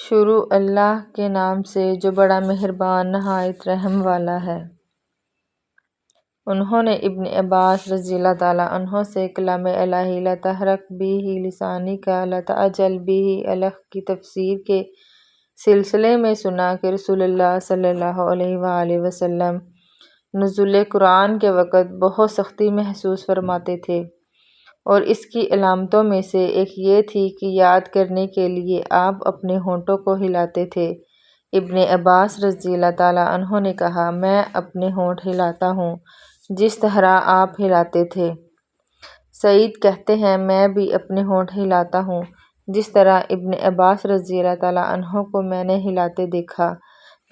شروع اللہ کے نام سے جو بڑا مہربان نہایت رحم والا ہے۔ انہوں نے ابن عباس رضی اللہ تعالیٰ عنہ سے کلام الہی لا تحرک بہ لسانک لا تعجل بہ الخ کی تفسیر کے سلسلے میں سنا کہ رسول اللہ صلی اللہ علیہ وآلہ وسلم نزول قرآن کے وقت بہت سختی محسوس فرماتے تھے، اور اس کی علامتوں میں سے ایک یہ تھی کہ یاد کرنے کے لیے آپ اپنے ہونٹوں کو ہلاتے تھے۔ ابن عباس رضی اللہ تعالیٰ عنہ نے کہا، میں اپنے ہونٹ ہلاتا ہوں جس طرح آپ ہلاتے تھے۔ سعید کہتے ہیں، میں بھی اپنے ہونٹ ہلاتا ہوں جس طرح ابن عباس رضی اللہ تعالیٰ عنہ کو میں نے ہلاتے دیکھا۔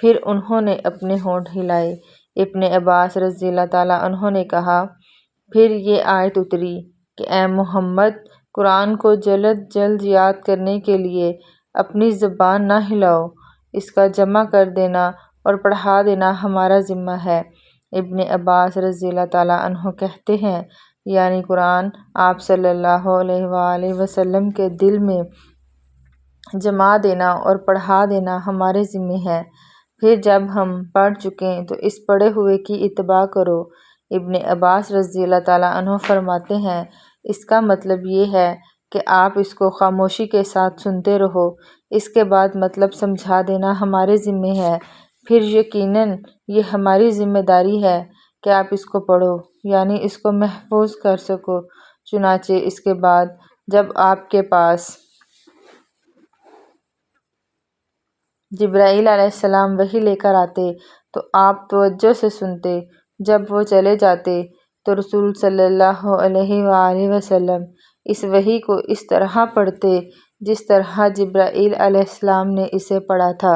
پھر انہوں نے اپنے ہونٹ ہلائے۔ ابن عباس رضی اللہ تعالیٰ عنہ نے کہا، پھر یہ آیت اتری کہ اے محمد، قرآن کو جلد جلد یاد کرنے کے لیے اپنی زبان نہ ہلاؤ، اس کا جمع کر دینا اور پڑھا دینا ہمارا ذمہ ہے۔ ابن عباس رضی اللہ تعالیٰ عنہ کہتے ہیں، یعنی قرآن آپ صلی اللہ علیہ وآلہ وسلم کے دل میں جما دینا اور پڑھا دینا ہمارے ذمہ ہے۔ پھر جب ہم پڑھ چکیں تو اس پڑھے ہوئے کی اتباع کرو۔ ابن عباس رضی اللہ تعالیٰ عنہ فرماتے ہیں، اس کا مطلب یہ ہے کہ آپ اس کو خاموشی کے ساتھ سنتے رہو، اس کے بعد مطلب سمجھا دینا ہمارے ذمہ ہے، پھر یقیناً یہ ہماری ذمہ داری ہے کہ آپ اس کو پڑھو، یعنی اس کو محفوظ کر سکو۔ چنانچہ اس کے بعد جب آپ کے پاس جبرائیل علیہ السلام وحی لے کر آتے تو آپ توجہ سے سنتے، جب وہ چلے جاتے تو رسول صلی اللہ علیہ وآلہ وسلم اس وحی کو اس طرح پڑھتے جس طرح جبرائیل علیہ السلام نے اسے پڑھا تھا۔